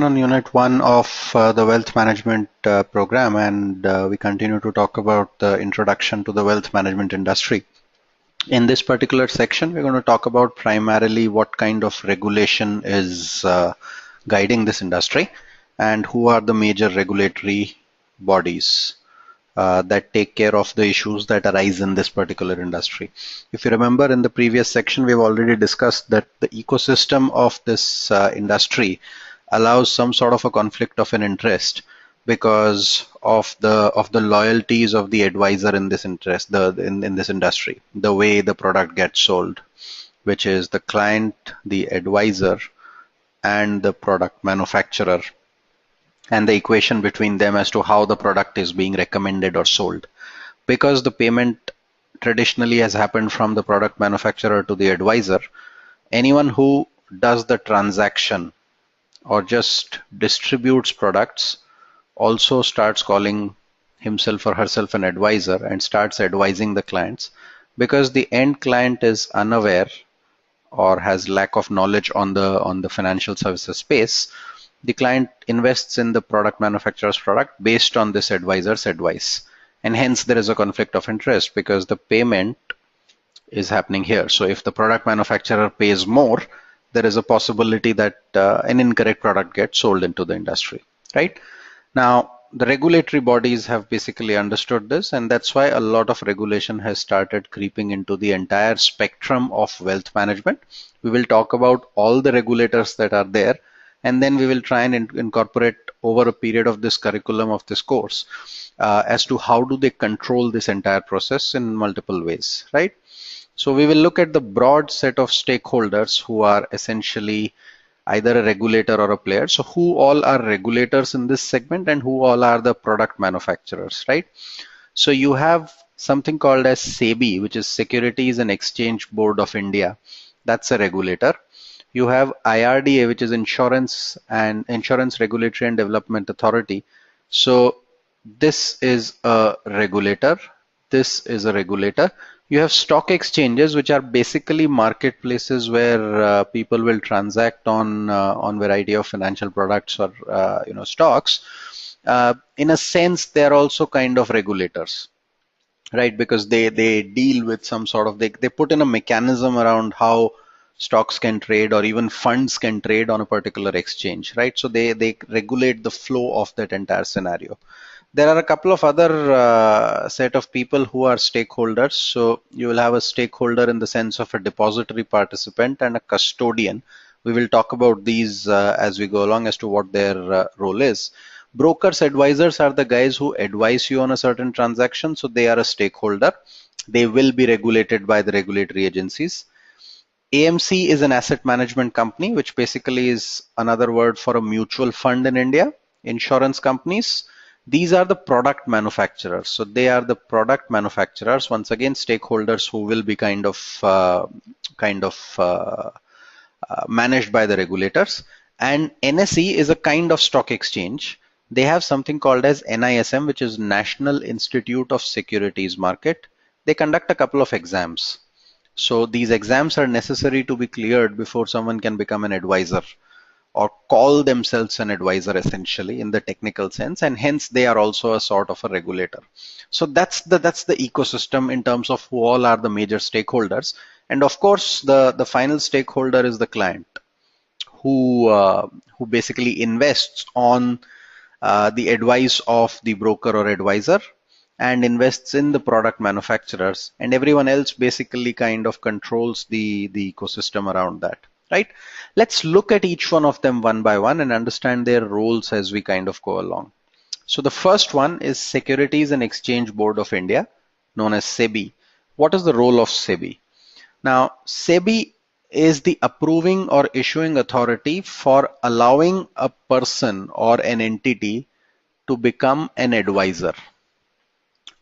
On Unit 1 of the Wealth Management program, and we continue to talk about the introduction to the wealth management industry. In this particular section, we're going to talk about primarily what kind of regulation is guiding this industry and who are the major regulatory bodies that take care of the issues that arise in this particular industry. If you remember, in the previous section, we've already discussed that the ecosystem of this industry allows some sort of a conflict of an interest because of the loyalties of the advisor in this interest in this industry, the way the product gets sold, which is the client, the advisor, and the product manufacturer, and the equation between them as to how the product is being recommended or sold. Because the payment traditionally has happened from the product manufacturer to the advisor, anyone who does the transaction or just distributes products also starts calling himself or herself an advisor and starts advising the clients, because the end client is unaware or has lack of knowledge on the financial services space. The client invests in the product manufacturer's product based on this advisor's advice, and hence there is a conflict of interest because the payment is happening here. So if the product manufacturer pays more, there is a possibility that an incorrect product gets sold into the industry, right? Now, the regulatory bodies have basically understood this, and that's why a lot of regulation has started creeping into the entire spectrum of wealth management. We will talk about all the regulators that are there, and then we will try and incorporate over a period of this curriculum of this course as to how do they control this entire process in multiple ways, right? So we will look at the broad set of stakeholders who are essentially either a regulator or a player. So who all are regulators in this segment and who all are the product manufacturers, right? So you have something called as SEBI, which is Securities and Exchange Board of India. That's a regulator. You have IRDA, which is Insurance Regulatory and Development Authority. So this is a regulator. This is a regulator. You have stock exchanges, which are basically marketplaces where people will transact on variety of financial products or stocks. In a sense, they are also kind of regulators, right? Because they deal with some sort of, they put in a mechanism around how stocks can trade or even funds can trade on a particular exchange, right? So they regulate the flow of that entire scenario. There are a couple of other set of people who are stakeholders. So you will have a stakeholder in the sense of a depository participant and a custodian. We will talk about these as we go along as to what their role is. Brokers, advisors are the guys who advise you on a certain transaction. So they are a stakeholder. They will be regulated by the regulatory agencies. AMC is an asset management company, which basically is another word for a mutual fund in India. Insurance companies, these are the product manufacturers. So they are the product manufacturers, once again stakeholders who will be kind of managed by the regulators. And NSE is a kind of stock exchange. They have something called as NISM, which is National Institute of Securities Market. They conduct a couple of exams. So these exams are necessary to be cleared before someone can become an advisor or call themselves an advisor, essentially, in the technical sense, and hence they are also a sort of a regulator. So that's the ecosystem in terms of who all are the major stakeholders. And of course, the final stakeholder is the client, who basically invests on the advice of the broker or advisor and invests in the product manufacturers, and everyone else basically kind of controls the ecosystem around that, right? Let's look at each one of them one by one and understand their roles as we kind of go along. So the first one is Securities and Exchange Board of India, known as SEBI. What is the role of SEBI? Now, SEBI is the approving or issuing authority for allowing a person or an entity to become an advisor.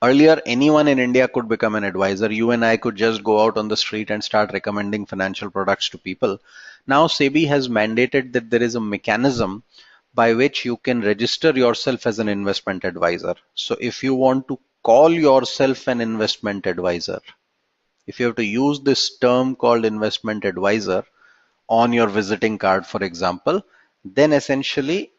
Earlier, anyone in India could become an advisor. You and I could just go out on the street and start recommending financial products to people. Now, SEBI has mandated that there is a mechanism by which you can register yourself as an investment advisor. So if you want to call yourself an investment advisor, if you have to use this term called investment advisor on your visiting card, for example, then essentially